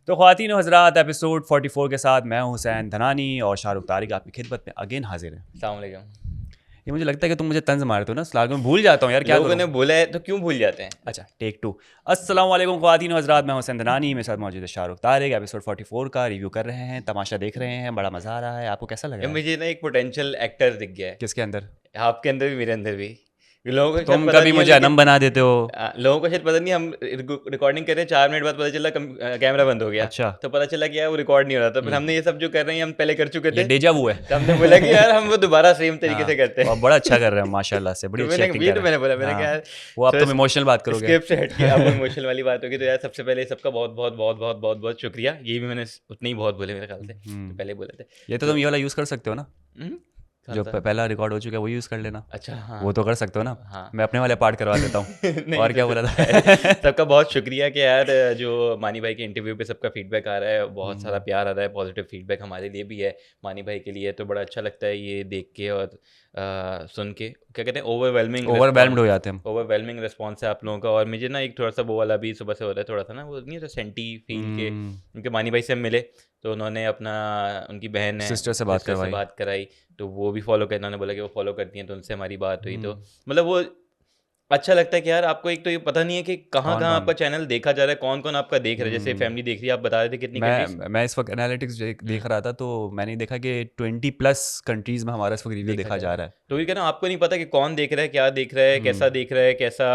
तो ख्वातीन और हज़रात, एपिसोड 44 के साथ मैं हूं हुसैन धनानी और शाहरुख तारिक आपकी खिदमत में अगेन हाजिर है। अस्सलाम वालेकुम। ये मुझे लगता है कि तुम मुझे तंज मारते हो ना, सलाह में भूल जाता हूँ यार, क्या लोगों करूँ। ने बोला है तो क्यों भूल जाते हैं? अच्छा, टेक 2। अस्सलाम वालेकुम ख्वातीन और हज़रात, मैं हुसैन धनानी, मेरे साथ मौजूद है शाहरुख तारिक। एपिसोड 44 का रिव्यू कर रहे हैं, तमाशा देख रहे हैं, बड़ा मज़ा आ रहा है। आपको कैसा लग यार रहा है? मुझे ना एक पोटेंशियल एक्टर दिख गया है, किसके अंदर? आपके अंदर भी मेरे अंदर भी। लोगों को शायद तुम पता कभी नहीं है मुझे लेकिन अनम बना देते हो। लोगों को शायद पता नहीं, हम रिकॉर्डिंग कर रहे हैं, 4 मिनट बाद पता चला कैमरा बंद हो गया। अच्छा, तो पता चला कि यार वो रिकॉर्ड नहीं हो रहा था। फिर हमने ये सब जो कर रहे हैं हम पहले कर चुके ये थे। डेजा वू है। तो हमने बोला कि यार हम वो दोबारा सेम तरीके हाँ, से करते और हैं। बड़ा अच्छा कर रहे हैं माशाल्लाह से, बड़ी तो अच्छी मैंने एक्टिंग ये कर तो रहे मैंने हैं। बोला, मैंने कहा हाँ, यार वो अब तुम इमोशनल बात करोगे। स्क्रिप्ट से हट के अब इमोशनल वाली बात होगी। तो यार सबसे पहले सबका बहुत बहुत बहुत बहुत बहुत बहुत शुक्रिया। ये भी मैंने उतने ही बहुत बोले मेरे ख्याल से, तो पहले बोले थे। ये तो तुम ये वाला यूज़ कर सकते हो ना, हम्म, जो कौन सा? पहला रिकॉर्ड हो चुका है वो यूज़ कर लेना। अच्छा, हाँ वो तो कर सकते हो ना। हाँ। मैं अपने वाले पार्ट करवा देता हूँ। नहीं और तो क्या जो बोला है, था? सबका बहुत शुक्रिया कि यार जो मानी भाई के इंटरव्यू पे सबका फीडबैक आ रहा है, बहुत सारा प्यार आ रहा है, पॉजिटिव फीडबैक हमारे लिए भी है, मानी भाई के लिए। तो बड़ा अच्छा लगता है ये देख के और सुन के। क्या कहते हैं, ओवरवेल्म्ड हो जाते हैं हम। ओवरवेलमिंग रिस्पॉन्स है आप लोगों का। और मुझे ना एक थोड़ा सा वो वाला भी सुबह से हो रहा है, थोड़ा सा ना वो नहीं होता सेंटी फील के। उनके मानी भाई से हम मिले तो उन्होंने अपना, उनकी बहन है, सिस्टर से बात करवाई। बात कराई। तो वो भी फॉलो करना, उन्होंने बोला कि वो फॉलो करती हैं, तो उनसे हमारी बात हुई। तो मतलब वो अच्छा लगता है कि यार आपको एक तो ये पता नहीं है कि कहाँ कौन कहाँ कौन? आपका चैनल देखा जा रहा है, कौन कौन आपका देख रहा है। जैसे फैमिली देख रही है, आप बता रहे थे कितनी कंट्रीज। मैं इस वक्त एनालिटिक्स देख रहा था, तो मैंने देखा कि 20+ कंट्रीज़ में हमारा इस वक्त रिव्यू देखा जा रहा है। तो ये कह रहा हूँ, आपको नहीं पता कि कौन देख रहा है, क्या देख रहा है, कैसा देख रहा है, कैसा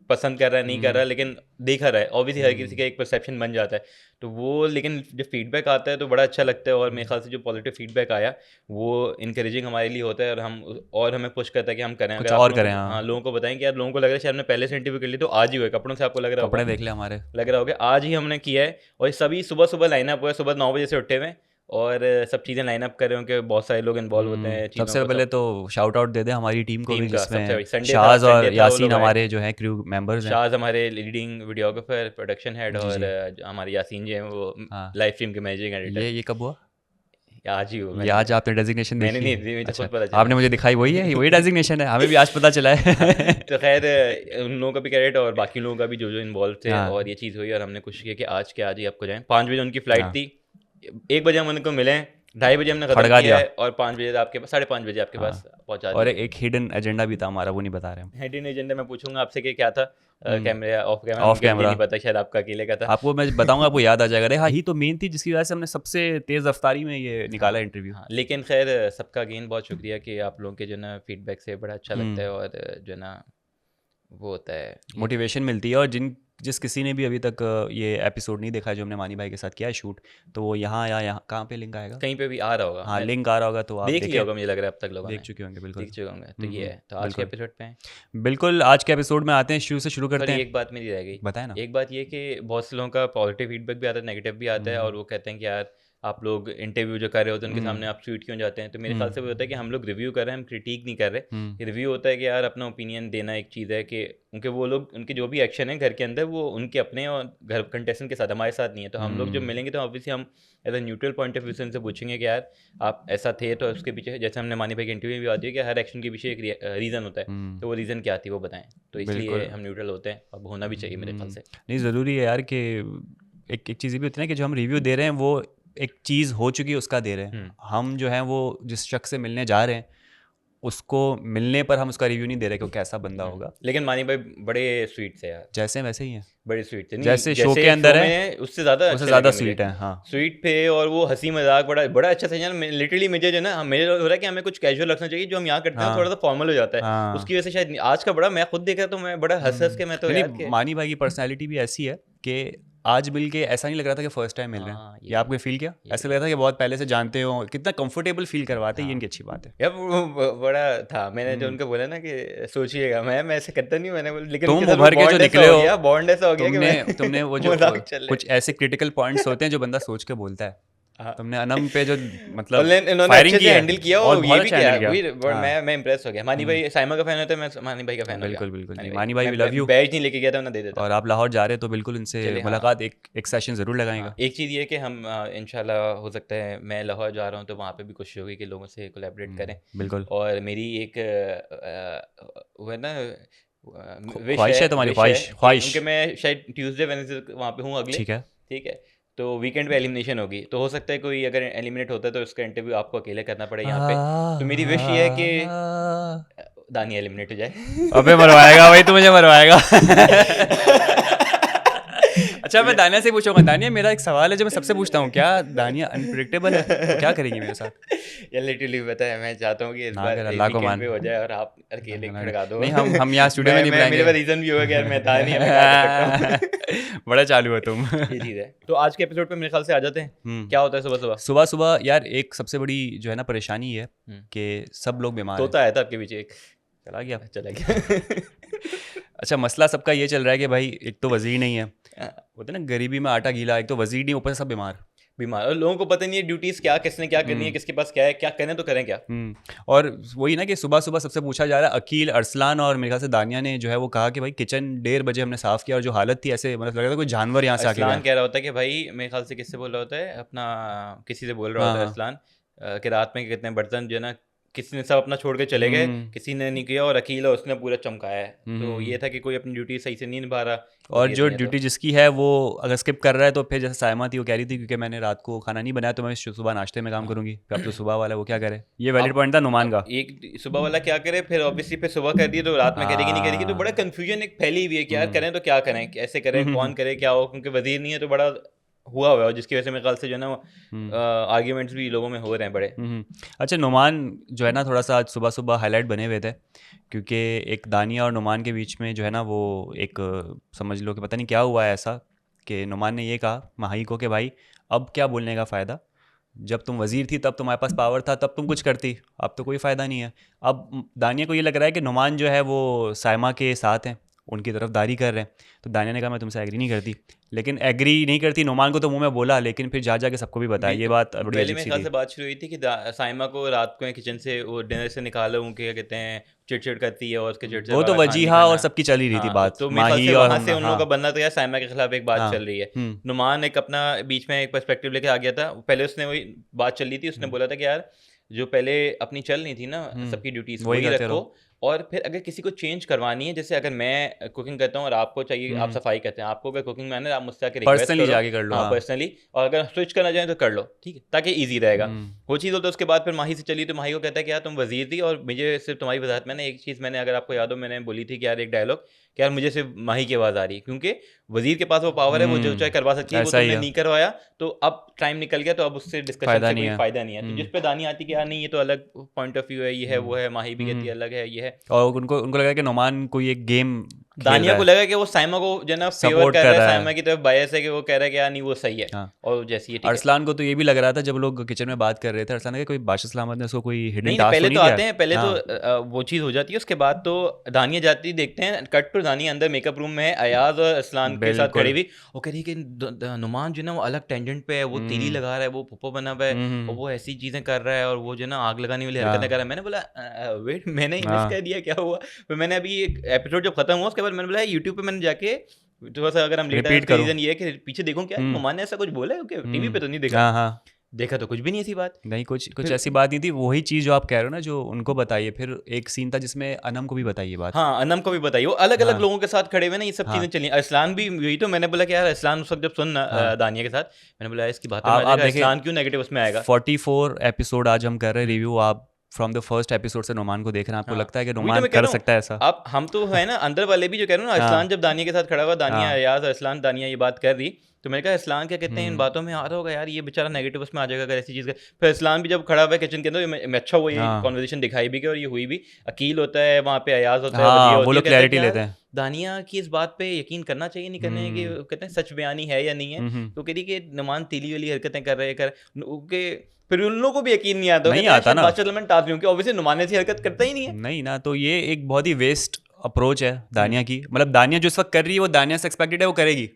पसंद कर रहा है, नहीं कर रहा है, लेकिन देखा रहा है। ऑब्वियसली हर किसी का एक परसेप्शन बन जाता है। तो वो लेकिन जब फीडबैक आता है तो बड़ा अच्छा लगता है। और मेरे ख्याल से जो पॉजिटिव फीडबैक आया वो इंकरेजिंग हमारे लिए होता है, और हमें पुश करता है कि हम करें। कुछ अगर आप और लोगों करें, को, हाँ। हाँ, लोगों को बताएं कि यार लोगों को लग रहा है शायद हमने पहले से इंटरव्यू कर लिया, तो आज ही हुआ कपड़ों से, आपको लग रहा होगा, कपड़े देख ले हमारे। लग रहा होगा आज ही हमने किया है। और ये सभी सुबह सुबह लाइनअप हुआ है, सुबह 9 बजे से उठे हुए हैं और सब चीज़ें लाइनअप कर रहे हो कि बहुत सारे लोग इन्वॉल्व होते हैं चीज़ों सबसे को। पहले तो शाउट आउट दे दे हमारी टीम को भी, टीम का सबसे जिसमें संडे था, शाज और संडे था, वो यासीन लोग आए। हमारे जो हैं क्रू मेंबर्स हैं। शाज हमारे लीडिंग वीडियोग्राफर, प्रोडक्शन हेड, जी और जी, हमारे यासीन जी हैं वो हाँ। लाइव स्ट्रीम के मैनेजिंग एडिटर। ये कब हुआ? आज ही हुआ। ये आज आपने डेजिग्नेशन मैंने देखी नहीं है? दी, मुझे अच्छा, खुद पता चला। आपने मुझे दिखाई, वही है, वही डेजिग्नेशन है, हमें भी आज पता चला है। हाँ, तो खैर उन लोगों का भी क्रेडिट और बाकी लोगों का भी जो जो इन्वॉल्व थे। हाँ और ये चीज़ हुई और हमने कोशिश की कि आज के आज ही आपको जाएं। 5 बजे उनकी फ्लाइट हाँ, थी, 1 बजे हम उनको मिले, 2:30 बजे हमने ख़त्म खड़गा किया दिया। है, और 5 बजे आपके पास, 5:30 बजे आपके पास हाँ, पहुंचा और दिया। एक हिडन एजेंडा भी था हमारा, वो नहीं बता रहे हम। हेडिंग एजेंडा मैं पूछूंगा आपसे कि क्या था। कैमरे ऑफ कैमरा ऑफ मुझे कैमरा नहीं पता, शायद आपका अकेले का था। आपको मैं बताऊंगा, आपको याद आ जाएगा। अरे हाँ, ही तो मेन थी जिसकी वजह से हमने सबसे तेज रफ्तारी में ये निकाला हाँ इंटरव्यू। हाँ, लेकिन खैर सबका अगेन बहुत शुक्रिया कि आप लोगों के जो ना फीडबैक से बड़ा अच्छा लगता है। और जो ना वो होता है ये। मोटिवेशन मिलती है। और जिस किसी ने भी अभी तक ये एपिसोड नहीं देखा है जो हमने मानी भाई के साथ किया है शूट, तो वो यहाँ या यहाँ कहाँ पे लिंक आएगा? कहीं पे भी आ रहा होगा, हाँ, मैं लिंक आ रहा होगा, तो आप देख लिया देखें। होगा, मुझे लग रहा है अब तक लोगों देख ने चुके होंगे, बिल्कुल। देख चुके होंगे। तो ये है, तो आज के बिल्कुल एपिसोड पे हैं। बिल्कुल, आज के एपिसोड में आते हैं, शुरू करते सॉरी, हैं। एक बात मेरी रह गई। बताए ना। एक बात ये कि बहुत से लोगों का पॉजिटिव फीडबैक भी आता है, नेगेटिव भी आता है, और वो कहते हैं कि यार आप लोग इंटरव्यू जो कर रहे होते हैं उनके सामने आप स्वीट क्यों जाते हैं। तो मेरे ख्याल से वो होता है कि हम लोग रिव्यू कर रहे हैं, हम क्रिटिक नहीं कर रहे। रिव्यू होता है कि यार अपना ओपिनियन देना एक चीज़ है, कि उनके वो लोग, उनके जो भी एक्शन है घर के अंदर, वो उनके अपने और घर कंटेस्टेंट के साथ, हमारे साथ नहीं है। तो हम लोग जब मिलेंगे तो ऑब्वियसली हम as a neutral point of view से उनसे पूछेंगे कि यार आप ऐसा थे तो उसके पीछे, जैसे हमने मानी भाई के इंटरव्यू में भी आती है कि हर एक्शन के पीछे एक रीज़न होता है, तो वो रीज़न क्या थी वो बताएं। तो इसलिए हम न्यूट्रल होते हैं, अब होना भी चाहिए मेरे ख्याल से। नहीं, ज़रूरी है यार कि एक चीज़ भी होती है ना कि जो हम रिव्यू दे रहे हैं वो एक चीज़ हो चुकी है उसका दे रहे हैं। हम जो हैं वो जिस शख्स से मिलने जा रहे हैं उसको मिलने पर हम उसका रिव्यू नहीं दे रहे कि वो कैसा बंदा होगा। लेकिन मानी भाई बड़े स्वीट थे यार, जैसे हैं वैसे ही हैं, बड़े स्वीट थे। नहीं, जैसे शो के अंदर है उससे ज़्यादा उससे अच्छे ज़्यादा लगे मुझे। स्वीट है। हाँ, स्वीट थे और वो हंसी मजाक बड़ा बड़ा अच्छा था यार। लिटरली मुझे जो ना, मेरे हो रहा है कि हमें कुछ कैजुअल रखना चाहिए, जो हम यहाँ करते हैं थोड़ा सा फॉर्मल हो जाता है। हाँ। उसकी वजह से शायद आज का बड़ा, मैं खुद देखा तो मैं बड़ा हंस हंस के मैं तो यार नहीं, मानी भाई की पर्सनैलिटी भी ऐसी है कि आज मिल के ऐसा नहीं लग रहा था कि फर्स्ट टाइम मिल रहे हैं। ये आपको फील किया? ऐसा लग रहा था कि बहुत पहले से जानते हो, कितना कंफर्टेबल फील करवाते हैं। ये इनकी अच्छी बात है यार। वो बड़ा था, मैंने जो उनको बोला ना कि सोचिएगा, मैं ऐसे करता नहीं, मैंने बोला, लेकिन तुम उनके साथ उभर के जो निकले हो, बॉन्ड ऐसा हो गया कि तुमने वो जो मजाक चल रहा है। कुछ ऐसे क्रिटिकल पॉइंट्स होते हैं जो बंदा सोच के बोलता है। हाँ। तुमने अनम पे जो और मतलब इन्होंने फायरिंग अच्छे की से है हैंडल किया, और और ये बहुत भी अच्छा किया। हैंडल वही किया। हाँ, मैं इम्प्रेस हो गया। मानी भाई साइमा का फैन होता है, मैं मानी भाई का फैन हो गया। बिल्कुल बिल्कुल। मानी मानी भाई, वी लव यू। बैज नहीं लेके गया था, मैं दे देता। और आप लाहौर जा रहे हो तो बिल्कुल इनसे चलिए, हाँ। मुलाकात, एक सेशन ज़रूर लगाएगा। हाँ, एक चीज़ ये कि हम इंशाल्लाह हो सकता है, मैं लाहौर जा रहा हूँ तो वहाँ पे भी कोशिश होगी कि लोगों से कोलैबोरेट करें। बिल्कुल। और मेरी एक वो है ना, विश ख्वाहिश है तुम्हारी, विश है ख्वाहिश। क्योंकि मैं शायद ट्यूसडे वेडनेसडे वहाँ पे हूँ अगले। ठीक है। ठीक है, तो वीकेंड पे एलिमिनेशन होगी, तो हो सकता है कोई अगर एलिमिनेट होता है तो उसका इंटरव्यू आपको अकेले करना पड़े यहाँ पे। तो मेरी विश ये है कि दानिया एलिमिनेट हो जाए। अबे मरवाएगा भाई, तू मुझे मरवाएगा। अच्छा, मैं दानिया से पूछूंगा, दानिया मेरा एक सवाल है जो मैं सबसे पूछता हूँ, क्या दानिया अनप्रेडिक्टेबल है? तो क्या करेगी मेरे साथ? यार लिटरली पता है, मैं चाहता हूँ कि इस ना बार कर, अल्लाह को वीकेंड मान। पे हो जाए और आप अकेले ना, खड़का दो। नहीं, हम यहाँ स्टूडियो में नहीं बुलाएंगे। मेरे पास रीजन भी होगा कि यार मैं था नहीं, मैं क्या कर सकता हूँ। बड़ा चालू हो तुम। ये चीज़ है। तो आज के एपिसोड पे मेरे ख्याल से आ जाते हैं। क्या होता है सुबह सुबह? सुबह सुबह यार एक सबसे बड़ी जो है ना परेशानी है कि सब लोग बीमार हैं। तोता आया था आपके पीछे एक, चला गया। अच्छा, मसला सबका ये चल रहा है कि भाई एक तो वजीर नहीं है, बोलते ना गरीबी में आटा गीला, एक तो वजीर नहीं, ऊपर से सब बीमार। और लोगों को पता नहीं है ड्यूटीज क्या, किसने क्या करनी है, किसके पास क्या है, क्या करें तो करें क्या। और वही ना कि सुबह सुबह सबसे पूछा जा रहा है, अकील, अरसलान और मेरे ख्याल से दानिया ने जो है वो कहा कि भाई किचन 1:30 बजे हमने साफ किया और जो हालत थी ऐसे मतलब लग रहा था कोई जानवर यहाँ से आके अरसलान कह रहा होता है कि भाई, मेरे ख्याल से किससे बोल रहा होता है, अपना किसी से बोल रहा होता है अरसलान कि रात में कितने बर्तन जो है ना किसी ने सब अपना छोड़ के चले गए, किसी ने नहीं किया, और अकील है उसने पूरा चमकाया है। तो ये था कि कोई अपनी ड्यूटी सही से नहीं निभा रहा, और जो ड्यूटी जिसकी है वो अगर स्किप कर रहा है तो फिर जैसे सायमा थी वो कह रही थी क्योंकि मैंने रात को खाना नहीं बनाया तो मैं सुबह नाश्ते में काम करूंगी, फिर अब तो सुबह वाला वो क्या करे, ये वैलिड पॉइंट था नुमान का। एक सुबह वाला क्या करे, फिर ऑब्वियसली फिर सुबह कर दिए तो रात में करेगी नहीं करेगी, तो बड़ा कंफ्यूजन एक फैली हुई है कि यार करें तो क्या करें, कैसे करें, कौन करे, क्या हो, क्योंकि वजीर नहीं है तो बड़ा हुआ हुआ है, जिसकी वजह से मेरे ख्याल से जो है ना आर्ग्यूमेंट्स भी लोगों में हो रहे हैं बड़े। अच्छा, नुमान जो है ना थोड़ा सा आज सुबह सुबह हाईलाइट बने हुए थे क्योंकि एक दानिया और नुमान के बीच में जो है ना वो एक समझ लो कि पता नहीं क्या हुआ है ऐसा कि नुमान ने ये कहा माही को कि भाई अब क्या बोलने का फ़ायदा, जब तुम वज़ीर थी तब तुम्हारे पास पावर था, तब तुम कुछ करती, अब तो कोई फ़ायदा नहीं है। अब दानिया को ये लग रहा है कि नुमान जो है वो सायमा के साथ हैं, उनकी तरफदारी कर रहे हैं। तो दानिया ने कहा मैं तुमसे एग्री नहीं करती, लेकिन एग्री नहीं करती नुमान को तो मुंह में बोला, लेकिन फिर जा के सबको भी बताया। ये बात बड़ी पहले अजीब मेरे सी ख्याल थी। से बात शुरू हुई थी कि साइमा को रात को किचन से वो डिनर से निकाला, उनके क्या कहते हैं चिड़चिड़ करती है और उसके चिड़चिड़ वो तो वजीहा और सबकी चली रही थी बात, तो मेरे ख्याल माही से और वहाँ से उन लोगों का हाँ। बनना तो यार साइमा के खिलाफ एक बात चल रही है। नुमान एक अपना बीच में एक पर्सपेक्टिव लेके आ गया था, पहले उसने वही बात चल रही थी, उसने बोला था कि यार जो पहले अपनी चल नहीं थी ना सबकी ड्यूटीज वही रखो, और फिर अगर किसी को चेंज करवानी है, जैसे अगर मैं कुकिंग करता हूँ और आपको चाहिए आप सफाई करते हैं, आपको अगर कुकिंग में आना है आप मुझसे आके रिक्वेस्ट पर्सनली जाके कर लो, हाँ पर्सनली, और अगर स्विच करना चाहें तो कर लो, ठीक है, ताकि इजी रहेगा वो चीज़। तो उसके बाद फिर माही से चली, तो माही को कहता है कि यार तुम वजीर थी और मुझे सिर्फ तुम्हारी वजाहत में एक चीज़ मैंने, अगर आपको याद हो, मैंने बोली थी कि यार एक डायलॉग कि यार मुझे सिर्फ माही की आवाज़ आ रही है, क्योंकि वजीर के पास वो पावर है, वो जो चाहे करवा सकती है, वो तुमने नहीं करवाया, तो अब टाइम निकल गया, तो अब उससे डिस्कशन से कोई फायदा नहीं है। तो जिस पे दानी आती कि यार नहीं ये तो अलग पॉइंट ऑफ व्यू है, ये है वो है, माही भी कहती है अलग है, ये है, और उनको लगा कि नुमान कोई एक गेम, दानिया को लगा कि वो साइमा को जो ना फेवर कर रहा है, साइमा की तरफ बायस है कि वो कह रहा है कि यार नहीं वो सही है। हाँ। और जैसी अरसलान को तो ये भी लग रहा था जब लोग किचन में बात कर रहे थे, अरसलान के कोई बादशाह सलामत ने उसको कोई हिडन टास्क पहले तो आते हैं, पहले तो वो चीज़ हो जाती है, उसके बाद तो दानिया जाती, देखते हैं कट टू दानिया अंदर मेकअप रूम में है, अयाज और अरसलान के साथ खड़ी हुई, वो कह रही है कि नुमान जो ना वो अलग टेंजेंट पे है, वो तीली लगा रहा है, वो पुप्पो बना हुआ है, और वो ऐसी चीज़ें कर रहा है, और वो जो ना आग लगाने वाली हरकतें कर रहा है। मैंने बोला वेट, मैंने मिस कर दिया, क्या हुआ? फिर मैंने अभी एक एपिसोड जब खत्म हुआ उसके बाद मैंने बोला यूट्यूब पे मैंने जाके थोड़ा सा, अगर हम लेट आए तो रीजन ये है कि पीछे देखूं क्या नुमान ने ऐसा कुछ बोला है, टीवी पे तो नहीं देखा। हाँ, देखा तो कुछ भी नहीं ऐसी बात नहीं, कुछ ऐसी बात नहीं थी। वही चीज़ जो आप कह रहे हो ना, जो उनको बताइए। फिर एक सीन था जिसमें अनम को भी बताइए बात। हाँ, अनम को भी बताइए, वो अलग अलग लोगों के साथ खड़े हुए ना, ये सब चीज़ें चली। अरसलान भी यही, तो मैंने बोला कि यार अरसलान उस वक्त जब सुन दानिया के साथ, मैंने बोला इसकी बात अरसलान क्यों नेगेटिव उसमें आएगा। 44 एपिसोड आज हम कर रहे हैं रिव्यू, आप फ्रॉम द फर्स्ट एपिसोड से नुमान को देख रहे हैं, आपको लगता है कि नुमान कर सकता है ऐसा? अब हम तो है ना अंदर वाले भी जो कह रहे हो ना, अरसलान जब दानिया के साथ खड़ा हुआ, दानिया अयाज अरसलान दानिया ये बात कर रही, तो मैंने कहा अरसलान क्या कहते हैं इन बातों में आ रहा होगा यार, ये बेचारा नेगेटिव उसमें आ जाएगा अगर ऐसी चीज़ का। फिर अरसलान भी जब खड़ा हुआ है किचन के अंदर, अच्छा हुआ ये कॉन्वर्सेशन दिखाई भी गई और ये हुई भी, अकील होता है वहाँ पे, अयाज होता है, वो लोग क्लैरिटी लेते हैं। दानिया की इस बात पे यकीन करना चाहिए नहीं करने की, कहते हैं सच बयानी है या नहीं है, तो कह रही कि नुमान तीली वाली हरकतें कर रहे कर, फिर उन लोगों को भी यकीन नहीं आता, नहीं आता ना, क्योंकि ऑब्वियसली नुमान ऐसी हरकत करता ही नहीं है। नहीं ना, तो ये एक बहुत ही वेस्ट अप्रोच है दानिया की। मतलब दानिया जो इस वक्त कर रही है वो दानिया से एक्सपेक्टेड है, वो करेगी,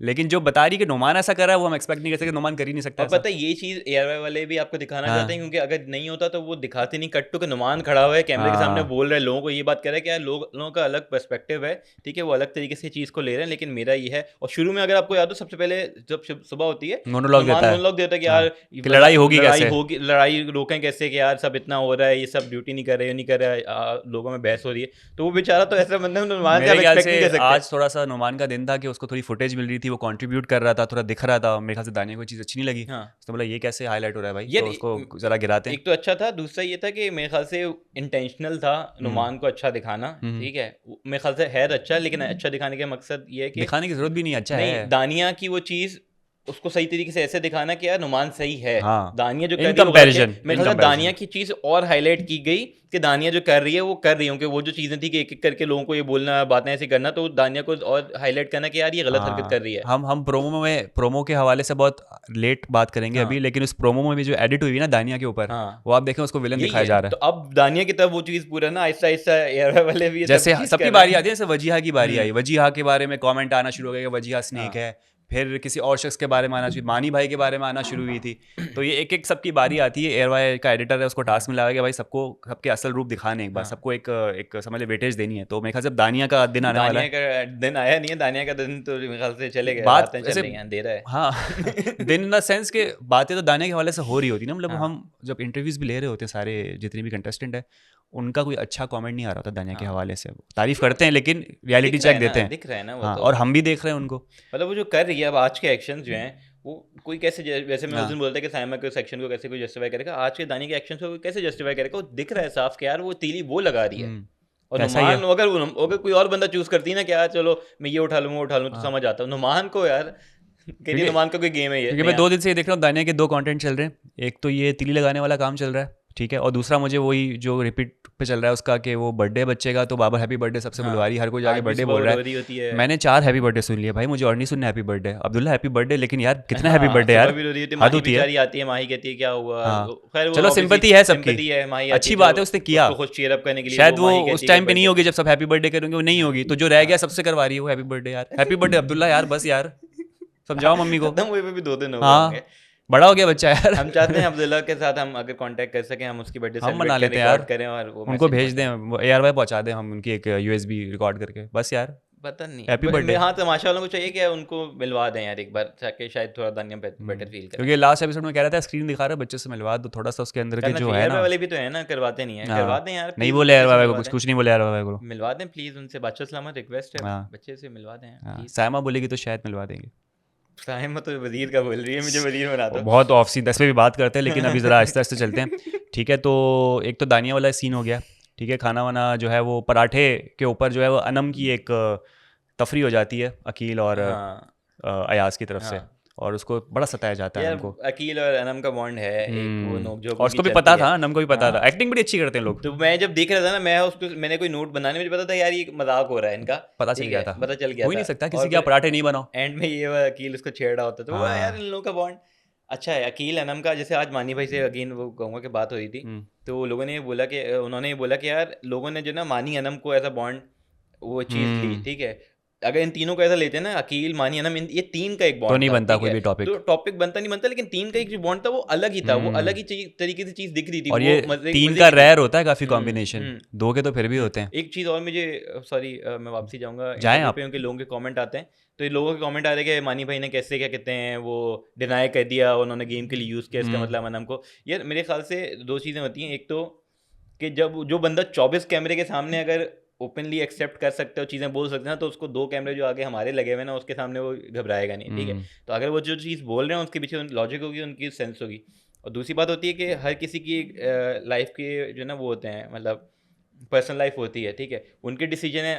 लेकिन जो बता रही है कि नुमान ऐसा कर रहा है वो हम एक्सपेक्ट नहीं कर सकते, नुमान कर ही नहीं सकता। पता है ये चीज ARY वाले भी आपको दिखाना चाहते हैं, क्योंकि अगर नहीं होता तो वो दिखाते नहीं, कट टू के नुमान खड़ा हुआ है कैमरे के सामने बोल रहे हैं, लोगों को ये बात कर रहा है कि यार लोगों का अलग पर्सपेक्टिव है, ठीक है, वो अलग तरीके से चीज को ले रहे हैं, लेकिन मेरा ये है। और शुरू में अगर आपको याद हो, सबसे पहले जब सुबह होती है मोनोलॉग देता है कि यार लड़ाई होगी, लड़ाई रोकें कैसे, कि यार सब इतना हो रहा है, ये सब ड्यूटी नहीं कर रहे, नहीं कर रहा है, लोगों में बहस हो रही है, तो वो बेचारा तो ऐसा मतलब नुमान मेरे ख्याल एक्सपेक्ट नहीं कर से सकते। आज थोड़ा सा नुमान का दिन था कि उसको थोड़ी फुटेज मिल रही थी, वो कंट्रीब्यूट कर रहा था, थोड़ा दिख रहा था। मेरे ख्याल से दानिया को चीज़ अच्छी नहीं लगी, हाँ तो बोला ये कैसे हाईलाइट हो रहा है भाई, यार तो उसको ज़रा गिराते हैं। एक तो अच्छा था, दूसरा ये था कि मेरे ख्याल से इंटेंशनल था नुमान को अच्छा दिखाना, ठीक है, मेरे ख्याल से है अच्छा, लेकिन अच्छा दिखाने का मकसद ये है कि दिखाने की जरूरत भी नहीं, अच्छा नहीं है। दानिया की वो चीज़ उसको सही तरीके से ऐसे दिखाना कि यार नुमान सही है, हाँ, दानिया जो कर इन रही है वो गलत है। कंपैरिजन, मेरे इन ख्याल से दानिया कंपैरिजन। की चीज़ और हाईलाइट की गई कि दानिया जो कर रही है वो कर रही है, क्योंकि वो जो चीज़ें थी कि एक एक करके लोगों को ये बोलना, बातें ऐसे करना, तो दानिया को और हाईलाइट करना कि यार ये गलत हरकत कर रही है। हम प्रोमो के हवाले से बहुत लेट बात करेंगे हाँ अभी, लेकिन उस प्रोमो में भी जो एडिट हुई ना दानिया के ऊपर, हाँ वो आप देखें उसको विलन यही दिखाया है। जा रहा तो है। अब दानिया की तरफ वो चीज़ पूरा ना आहिस्ता आहिस्ता एयर वाले भी ये सब जैसे चीज़ सबकी कर रहे बारी हैं। आती है, जैसे वजीहा की बारी आई, वजीहा के बारे में कमेंट आना शुरू हो गया कि वजीहा स्नेक हाँ है, फिर किसी और शख्स के बारे में आना शुरू, मानी भाई के बारे में आना शुरू हुई थी। तो ये एक एक सबकी बारी आती है। एयरवाई का एडिटर है, उसको टास्क मिला है कि भाई सबको सबके असल रूप दिखाने, एक बार हाँ सबको एक समझ ले वेटेज देनी है। तो मेरे ख्याल से दानिया का दिन आने वाला दानिया है। का दिन आया नहीं है, दानिया का दिन तो मेरे ख्याल से चले गए, बात रातें चल ऐसे, रही हैं, अंधेरा है। हाँ दिन इन द सेंस के बातें तो दानिया के हवाले से हो रही होती ना, मतलब हाँ हम जब इंटरव्यूज भी ले रहे होते हैं, सारे जितने भी कंटेस्टेंट है, उनका कोई अच्छा कमेंट नहीं आ रहा होता दानिया के हाँ हवाले से। वो तारीफ करते हैं लेकिन रियलिटी दिख रहा चेक है ना, देते हैं। दिख रहा है ना वो हाँ, तो। और हम भी देख रहे हैं उनको। मतलब वो जो कर रही है अब, आज के एक्शंस जो हैं वो कोई कैसे वैसे मैं उस हाँ दिन बोलता है कि साइमा के सेक्शन को कैसे कोई जस्टिफाई करेगा, आज के दानी के एक्शंस को कोई कैसे जस्टिफाई करेगा? वो दिख रहा है साफ कि यार वो तीली वो लगा रही है। और ऐसा ही है। नुमान अगर कोई और बंदा चूज करती ना कि यार चलो मैं ये उठा लूँ वो उठा लूँ, तो हाँ, समझ आता हूँ। नुमान को यार कि नहीं, नुमान का कोई गेम है ये क्योंकि नहीं मैं 2 दिन से ये देख रहा हूँ दानिया के 2 कंटेंट चल रहे हैं। एक तो ये तिली लगाने वाला काम चल रहा है, ठीक है, और दूसरा मुझे वही जो रिपीट पे चल रहा है उसका कि वो बर्थडे बच्चे का, तो बाबर हैप्पी बर्थडे सबसे बुलवा रही, हर कोई जाके आज भी बर्थडे सुबह बोल रहा रोरी होती है। है। मैंने 4 हैप्पी बर्थडे सुन लिए भाई, मुझे और नहीं सुनना happy birthday. Abdullah happy birthday, लेकिन यार कितना हैप्पी बर्थडे सुबह यार, भी रो रही होती है, हद माही होती है। बेचारी आती है, माही कहती है क्या हुआ। हाँ खैर वो चलो, obviously सिंपैथी है सबकी, sympathy है, माही आती अच्छी है बात जो है उसने किया। उसको खुश चीयर अप करने के लिए, शायद वो माही कहती उस है टाइम कि पे नहीं birthday- होगी जब सब हैप्पी बर्थडे करेंगे, वो नहीं होगी, तो जो रह गया सबसे करवा रही है वो हैप्पी बर्थडे यार। हैप्पी बर्थडे अब्दुल्ला यार, बस यार समझाओ मम्मी को। खत्म हुए पे भी 2 दिन हो गए हाँ, होंगे। बड़ा हो गया बच्चा यार। हम चाहते हैं अब्दुल्ला के साथ हम अगर कांटेक्ट कर सकें, हम उसकी बर्थडे हम मना सेलिब्रेट लेते करें, हैं यार, रिकॉर्ड करें और वो उनको मैसेज भेज पहुंचाएं। दें, एयर वाई पहुंचा दें हम उनकी एक यूएसबी रिकॉर्ड करके, बस यार पता नहीं हैप्पी बर्थडे। हाँ, तमाशा वालों को चाहिए कि उनको मिलवा दें यार एक बार, ताकि शायद थोड़ा दानिया बेटर फील करें। क्योंकि लास्ट एपिसोड में कह रहा था स्क्रीन दिखा रहा है, बच्चे से मिलवा दो थोड़ा सा, उसके अंदर के करना जो चाहिए, है एयर ना। वाले भी तो है ना, करवाते नहीं है, हाँ, करवा दें यार, नहीं please, बोले एयर बच्चे से वाई को, मिलवा कुछ नहीं बोले एयर वाई को। मिलवा दें प्लीज उनसे, बादशाह सलामत रिक्वेस्ट है, हाँ बच्चे से मिलवा दें हाँ, प्लीज। सायमा बोलेगी तो शायद मिलवा देंगे। साहिमा तो वजीर का बोल रही है, मुझे वजीर बना दो। बहुत ऑफ सीन 10 पे भी बात करते हैं, लेकिन अभी ज़रा आहिस्ते आहिस्ते चलते हैं, ठीक है। तो एक तो दानिया वाला सीन हो गया, ठीक है, खाना वाना जो है वो पराठे के ऊपर जो है वो अनम की एक तफरी हो जाती है अकील और हाँ अयाज की तरफ से, हाँ और उसको बड़ा सताया जाता है यार, अनम को। अकील और अनम का बॉन्ड है एक, वो नोकझोंक और उनकी उसको भी चलती पता है। था, अनम को भी पता था, हाँ एक्टिंग बड़ी अच्छी करते हैं लोग। तो मैं जब देख रहा था ना, मैंने कोई नोट बनाने, मुझे पता था यार ये मजाक हो रहा है इनका, पता चल ठीक गया है, था, पता चल गया हो ही था। नहीं सकता और किसी के आप फिर पराठे नहीं बनाओ। एंड में ये वाला अकील उसको छेड़ रहा होता, तो वो यार हाँ इन लोगों का बॉन्ड अच्छा है। अकील अनम का, जैसे आज मानी भाई से अगेन वो कहूँगा कि बात हुई थी, तो वो लोगों ने बोला कि उन्होंने ये बोला कि यार लोगों ने जो ना मानी अनम को एज अ बॉन्ड वो चीज़ ली, ठीक है, अगर इन तीनों को ऐसा लेते हैं ना, अकील मानी अनम, ये 3 का एक तो बॉन्ड नहीं था, बनता ठीक कोई है, भी टॉपिक। तो टॉपिक बनता नहीं बनता, लेकिन 3 का एक जो बॉन्ड था वो अलग ही था, वो अलग ही तरीके से चीज़ दिख रही थी, और वो ये मजे 3 मजे का की थी। रेयर होता है काफ़ी कॉम्बिनेशन, 2 के तो फिर भी होते हैं। एक चीज़ और मुझे, सॉरी मैं वापसी जाऊंगा जाएं इंटरव्यू आप। पे, उनके लोगों के कमेंट आते हैं, तो ये लोगों के कमेंट आ रहे हैं कि मानी भाई ने कैसे क्या कहते हैं वो डिनाई कर दिया, उन्होंने गेम के लिए यूज़ किया, इसका मतलब अनम को। यार मेरे ख्याल से 2 चीज़ें होती हैं, एक तो कि जब जो बंदा 24 कैमरे के सामने अगर ओपनली एक्सेप्ट कर सकते हो, चीज़ें बोल सकते हैं, तो उसको 2 कैमरे जो आगे हमारे लगे हुए ना, उसके सामने वो घबराएगा नहीं, ठीक है। तो अगर वो जो चीज़ बोल रहे हैं उसके पीछे लॉजिक होगी, उनकी सेंस होगी। और दूसरी बात होती है कि हर किसी की लाइफ के जो ना वो होते हैं, मतलब पर्सनल लाइफ होती है, ठीक है, उनके डिसीजन है।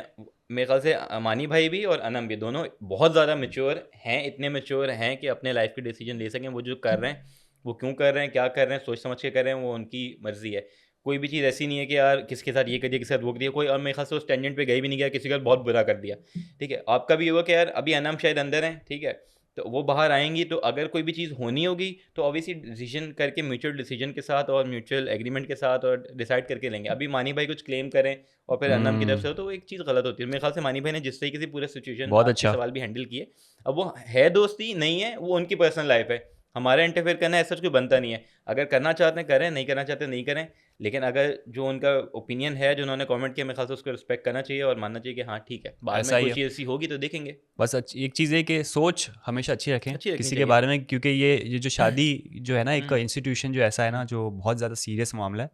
मेरे ख्याल से मानी भाई भी और अनम भी दोनों बहुत ज़्यादा मैच्योर हैं, इतने मैच्योर हैं कि अपने लाइफ के डिसीजन ले सकें। वो जो कर रहे हैं वो क्यों कर रहे हैं, क्या कर रहे हैं, सोच समझ के कर रहे हैं, वो उनकी मर्जी है। कोई भी चीज़ ऐसी नहीं है कि यार किसके साथ ये कर दिया, किसके साथ वो कर दिया, कोई और मेरे ख्याल से उस टेंजेंट पे गई भी नहीं गया, किसी का बहुत बुरा कर दिया, ठीक है। आपका भी होगा कि यार अभी अनम शायद अंदर हैं, ठीक है, तो वो बाहर आएंगी, तो अगर कोई भी चीज़ होनी होगी तो ऑब्वियसली डिसीजन करके, म्यूचुअल डिसीजन के साथ और म्यूचुअल एग्रीमेंट के साथ और डिसाइड करके लेंगे। अभी मानी भाई कुछ क्लेम करें और फिर अनम की तरफ से हो, तो वो एक चीज़ गलत होती है। मेरे ख्याल से मानी भाई ने जिस तरीके से पूरे सिचुएशन, बहुत आपके अच्छा। सवाल भी हैंडल किए। अब वो है दोस्ती नहीं है, वो उनकी पर्सनल लाइफ है, हमारा इंटरफेयर करना ऐसा कोई बनता नहीं है। अगर करना चाहते हैं करें, नहीं करना चाहते नहीं करें, लेकिन अगर जो उनका ओपिनियन है, जो उन्होंने कमेंट किया, मेरे ख्याल से उसको रिस्पेक्ट करना चाहिए और मानना चाहिए कि हाँ ठीक है, बाद ऐसा में ही कोई है। चीज़ ऐसी होगी तो देखेंगे। बस एक चीज़ है कि सोच हमेशा अच्छी रखें अच्छी रखनी किसी के चाहिए। बारे में, क्योंकि ये जो शादी जो है ना, एक हम्म, इंस्टीट्यूशन जो ऐसा है ना, जो बहुत ज़्यादा सीरियस मामला है,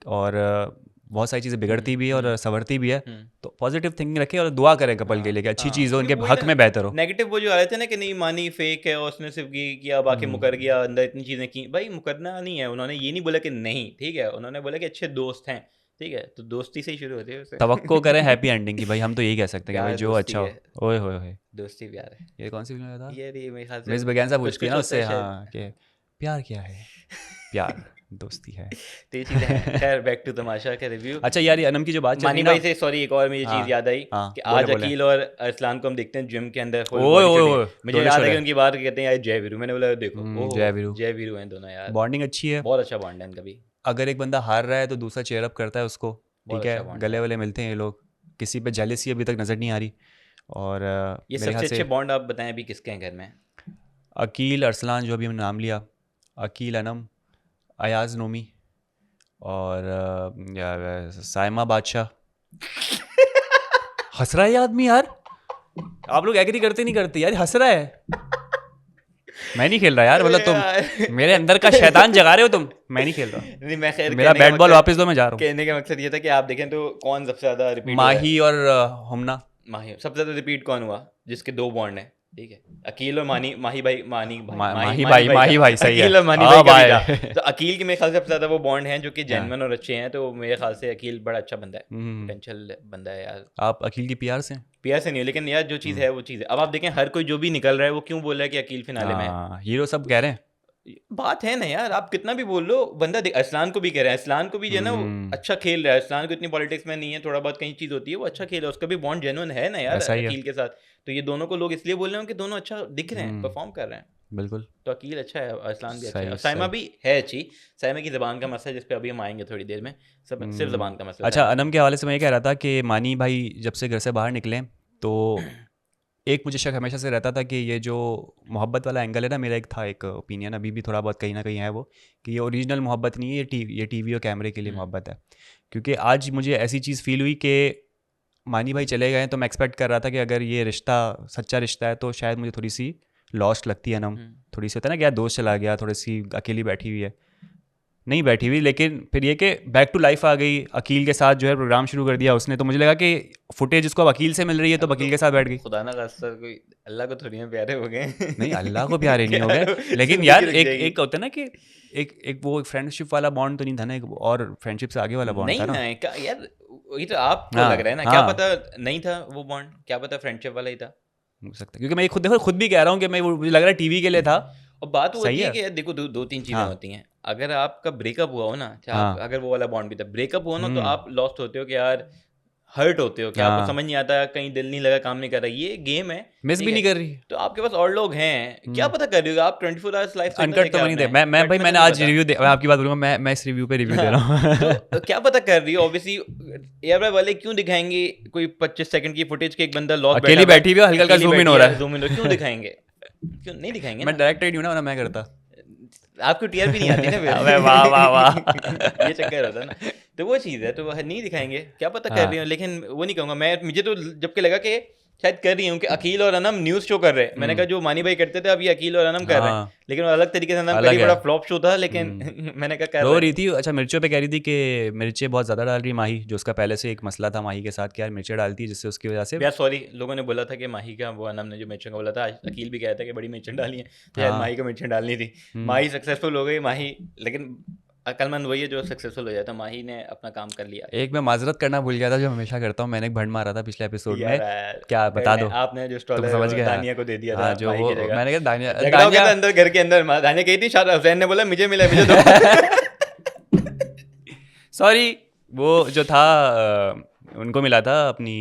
और बहुत सारी चीज़ें बिगड़ती भी है और संवरती भी है, तो पॉजिटिव थिंकिंग रखें और दुआ करें कपल के लिए कि अच्छी चीज़ हो, उनके हक में बेहतर हो। नेगेटिव वो जो आ रहे थे ना कि नहीं मानी फेक है और उसने सिर्फ ये किया बाकी मुकर गया, अंदर इतनी चीज़ें की, भाई मुकरना नहीं है, उन्होंने ये नहीं बोला कि नहीं, ठीक है, उन्होंने बोला कि अच्छे दोस्त हैं, ठीक है, तो दोस्ती से ही शुरू होती है वैसे। तवक्को करें हैप्पी एंडिंग की, भाई हम तो यही कह सकते हैं कि भाई जो अच्छा हो। ओए होए होए, दोस्ती प्यार है। ये कौन सी फिल्म था? ये मेरे ख्याल से मिस बगैंसा पूछती है ना कुछ उससे, होता है हाँ कि प्यार क्या है? प्यार दोस्ती है। तो ये चीज़ें हैं। खैर बैक टू तमाशा का रिव्यू। अच्छा यार, ये अनम की जो बात चल रही मानी है ना, भाई से सॉरी एक और मुझे चीज़ याद आई कि आज बोले। अकील और अरसलान को हम देखते हैं जिम के अंदर full ओए body ओए training। ओए, मुझे टोले याद है शोले। कि उनकी बात कहते हैं यार जय वीरू, मैंने बोला देखो ओह जय वीरू हैं दोनों यार, बॉन्डिंग अच्छी है, बहुत अच्छा बॉन्ड है इनका भी, अगर एक बंदा हार रहा है तो दूसरा चेयर अप करता है उसको, बहुत ठीक अच्छा है, bond गले वाले मिलते हैं ये लोग, किसी पे जेलसी अभी तक नज़र नहीं आ रही। और ये मेरे ख्याल सबसे से अच्छे बॉन्ड आप बताएं अभी किसके हैं घर में? अकील अरसलान जो अभी हमने नाम लिया, अकील अनम, अयाज नोमी और साइमा बादशाह। हंस रहा है ये आदमी यार, आप लोग एग्री करते नहीं करते यार, हंस रहा है। मैं नहीं खेल रहा यार, मतलब तुम मेरे अंदर का शैतान जगा रहे हो तुम, मैं नहीं खेल रहा। नहीं मैं खैर मेरा बैट बॉल वापस दो, मैं जा रहा हूँ। कहने का मकसद ये था कि आप देखें तो कौन सबसे ज्यादा रिपीट, माही और हमना। माही सबसे ज्यादा रिपीट कौन हुआ जिसके दो बॉन्ड हैं, ठीक है, अकील और मानी, माही भाई माही भाई सही है, अकील और मानी भाई का भी था। तो अकील के मेरे ख्याल से सबसे ज्यादा वो बॉन्ड हैं जो कि जेन्युइन और अच्छे हैं, तो मेरे ख्याल से अकील बड़ा अच्छा बंदा है, पोटेंशियल बंदा है यार। आप अकील की पीआर से? पीआर से नहीं हो, लेकिन यार जो चीज़ है वो चीज़ है। अब आप देखें हर कोई जो भी निकल रहा है वो क्यों बोल रहा है कि अकील फिनाले में है, हीरो सब कह रहे हैं, बात है ना यार, आप कितना भी बोल लो, बंदा असलान को भी कह रहा है, असलान को भी जो है ना वो अच्छा खेल रहा है, असलान को इतनी पॉलिटिक्स में नहीं है, थोड़ा बहुत कहीं चीज़ होती है, वो अच्छा खेल रहा है, उसका भी बॉन्ड जेन्युइन है ना यार अकील के साथ, तो ये दोनों को लोग इसलिए बोल रहे हैं कि दोनों अच्छा दिख रहे हैं, परफॉर्म कर रहे हैं, बिल्कुल। तो अकील अच्छा है, असलान भी अच्छा है, साइमा भी है अच्छी, साइमा की ज़बान का मसला है जिस पे अभी हम आएंगे थोड़ी देर में, सब सिर्फ ज़बान का मसला। अच्छा, अनम के हवाले से मैं ये कह रहा था कि मानी भाई जब से घर से बाहर निकले तो एक मुझे शक हमेशा से रहता था कि ये जो मोहब्बत वाला एंगल है ना, मेरा एक था एक ओपिनियन, अभी भी थोड़ा बहुत कहीं ना कहीं है वो, कि ये ओरिजिनल मोहब्बत नहीं है, ये टीवी और कैमरे के लिए मोहब्बत है। क्योंकि आज मुझे ऐसी चीज़ फील हुई कि मानी भाई चले गए तो मैं एक्सपेक्ट कर रहा था कि अगर ये रिश्ता सच्चा रिश्ता है तो शायद मुझे थोड़ी सी लॉस्ट लगती है अनम, थोड़ी सी होता है ना कि यार दोस्त चला गया, थोड़ी सी अकेली बैठी हुई है, नहीं बैठी हुई, लेकिन फिर ये कि बैक टू लाइफ आ गई, अकील के साथ जो है प्रोग्राम शुरू कर दिया उसने, तो मुझे लगा कि फुटेज इसको अब अकील से मिल रही है तो वकील के साथ बैठ गई। खुदा ना खास्ता कोई अल्लाह को थोड़ी प्यारे हो गए, नहीं अल्लाह को प्यारे नहीं हो गए, लेकिन यार एक होता है ना कि एक वो फ्रेंडशिप वाला बॉन्ड तो नहीं था ना, एक और फ्रेंडशिप से आगे वाला बॉन्ड था ना यार, वही तो आपको लग रहा है ना, क्या पता नहीं था वो बॉन्ड, क्या पता फ्रेंडशिप वाला ही था, हो सकता है, क्योंकि मैं खुद भी कह रहा हूँ कि मैं मुझे लग रहा है टीवी के लिए था। और बात वो होती है कि देखो दो तीन चीज़ें होती हैं, अगर आपका ब्रेकअप हुआ हो ना, अगर वो वाला बॉन्ड भी था, ब्रेकअप हुआ ना तो आप लॉस्ट होते हो कि यार हर्ट होते हो कि आपको समझ नहीं आता, कहीं दिल नहीं लगा, काम नहीं कर रहा, ये गेम है, मिस भी नहीं कर रही, तो आपके पास और लोग हैं, क्या पता कर रही हो आप 24 आवर्स लाइफ से अनकट तो नहीं दे। मैं भाई मैंने आज रिव्यू दे, मैं आपकी बात बोलूंगा, मैं इस रिव्यू पे रिव्यू दे रहा हूँ। तो क्या पता कर रही हो, ऑब्वियसली एयर वाले क्यों दिखाएंगे कोई 25 सेकंड की फुटेज के एक बंदा लॉस्ट अकेली बैठी हुई है, हल्का हल्का जूम इन हो रहा है, जूम इन क्यों दिखाएंगे, क्यों नहीं दिखाएंगे? मैं डायरेक्टर हूं ना, मैं करता, आपको टीआर भी नहीं आती ना फिर। वाह वाह वाह, ये चक्कर होता है ना, तो वो चीज़ है, तो वह नहीं दिखाएंगे, क्या पता कर रही हूँ, लेकिन वो नहीं कहूँगा मैं, मुझे तो जबकि लगा कि शायद कर रही हूँ कि अकील और अनम न्यूज़ शो कर रहे हैं, मैंने कहा जो मानी भाई करते थे अब ये अकील और अनम कर रहे हैं, लेकिन वो अलग तरीके से अनम करी, बड़ा फ्लॉप शो था, लेकिन मैंने कहा कर रही थी। अच्छा, मिर्चों पे कह रही थी कि मिर्चें बहुत ज़्यादा डाल रही माही, जो उसका पहले से एक मसला था माही के साथ कि यार मिर्चें डालती है, जिससे उसकी वजह से यार सॉरी लोगों ने बोला था कि माही का, वो अनम ने जो मिर्चों का बोला था, अकील भी कहता है कि बड़ी मिर्चें डाली हैं, तो यार माही को मिर्चें डालनी थी, माही सक्सेसफुल हो गई, माही, लेकिन अक्लमंद वही है जो सक्सेसफुल हो जाता, माही ने अपना काम कर लिया। एक मैं माजरत करना भूल गया था जो हमेशा करता हूँ, मैंने एक भंड मारा था पिछले एपिसोड में, क्या बता दो आपने जो स्टॉल समझ गया, दानिया को दे दिया था, जो वो मैंने कहा दानिया अंदर घर के अंदर दानिया कही थी, शायद हुसैन ने बोला मुझे मिला, मुझे दो। सॉरी, वो जो था उनको मिला था, अपनी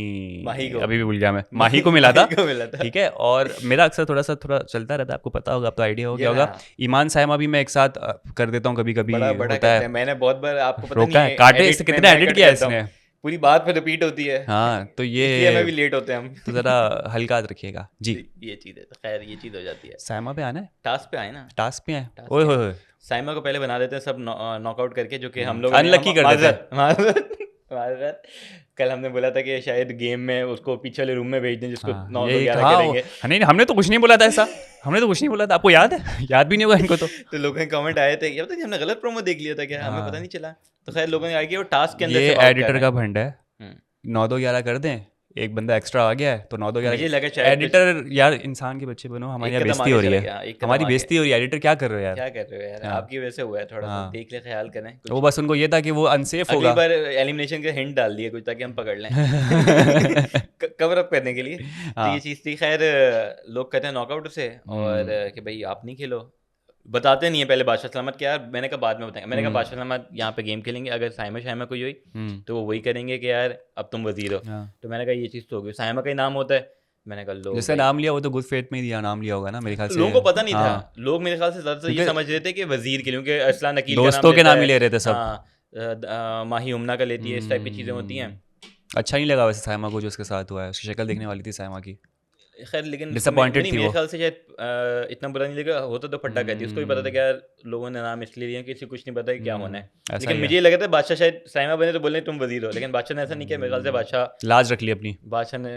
माही को, अभी भी भूल गया मैं, माही को मिला था, ठीक है। और मेरा अक्सर थोड़ा चलता रहता है, आपको पता होगा, आपको आइडिया हो गया होगा, ईमान साइमा भी मैं एक साथ कर देता हूँ, कभी कभी होता है, मैंने बहुत बार आपको पता रोका है, काटे इससे कितना एडिट किया इसने, पूरी बात पे रिपीट होती है, हाँ, तो ये में भी लेट होते हैं हम, तो जरा हल्का रखिएगा जी, ये चीज़ है, तो खैर ये चीज़ हो जाती है। साइमा पे आना है, टास्क पे आए ना, टास्क पे आए, ओए होए, साइमा को पहले बना देते हैं सब नॉकआउट करके, जो कि हम लोग अनलकी कर देते हैं, हमारे साथ कल हमने बोला था कि शायद गेम में उसको पीछे वाले रूम में भेज दें जिसको हाँ, 9 ये 11 हाँ करेंगे। नहीं हमने तो कुछ नहीं बोला था ऐसा, हमने तो कुछ नहीं बोला था, आपको याद है? याद भी नहीं होगा इनको तो। तो लोगों के कमेंट आए थे क्या पता कि हमने गलत प्रोमो देख लिया था क्या, हमें पता नहीं चला। तो खैर लोगों ने आगे वो टास्क के अंदर ये से बात कर एडिटर रहे का हैं। फंड है, 9-2-11 कर दें, एक बंदा एक्स्ट्रा आ गया है तो 9-2-11। मुझे लगा शायद कुछ एडिटर यार इंसान के बच्चे बनो, हमारी एक यहाँ कदम बेइज्जती आगे हो रही चला है, गया, एक कदम हमारी आगे। बेइज्जती हो रही है, एडिटर क्या कर रहे हो यार? क्या कर रहे हो यार, हाँ। आपकी वजह से हुआ है थोड़ा सा, हाँ। देख ले, ख्याल करें वो कुछ। बस उनको ये था कि वो अनसेफ अगली होगा। बार एलिमिनेशन के हिंट डाल दिए कुछ ताकि हम पकड़ लें कवर अप करने के लिए। तो हाँ। ये चीज़ थी। खैर लोग कहते हैं नॉकआउट से और कि भाई आप नहीं खेलो, बताते नहीं है पहले बादशाह सलामत क्या, मैंने कहा बाद में बताएंगे। मैंने कहा बादशाह सलामत यहाँ पे गेम खेलेंगे, अगर साइमा शाइमा कोई हुई तो वो वही करेंगे कि यार अब तुम वजीर हो। हाँ। तो मैंने कहा ये चीज़ तो होगी, साइमा का ही नाम होता है। मैंने कहा लो जिसका भाई। नाम लिया वो तो गुड फेथ में ही दिया नाम लिया होगा ना मेरे ख्याल से। लोगों को पता नहीं हाँ। था, लोग मेरे ख्याल से ज़्यादातर ये क्योंकि समझ रहे थे कि वजीर के लिए, क्योंकि असलान अकील का दोस्तों के लेता नाम ही है। ले रहे थे सब। हाँ, माही उमना का लेती है, इस टाइप की चीज़ें होती हैं। अच्छा नहीं लगा वैसे साइमा को जो उसके साथ हुआ है, उसकी शक्ल देखने वाली थी साइमा की। खैर लेकिन Disappointed नहीं, थी मेरे वो। ख्याल से शायद इतना बुरा नहीं लगा, होता तो फट्टा कहती, उसको भी पता था कि यार लोगों ने नाम इसलिए दिया, किसी कुछ नहीं पता कि क्या होना है। ऐसा लेकिन ही मुझे ये लगा था बादशाह शायद साइमा बने तो बोलने तुम वजीर हो, लेकिन बादशाह ने ऐसा नहीं किया। मेरे ख्याल से लाज रख ली अपनी। बादशाह ने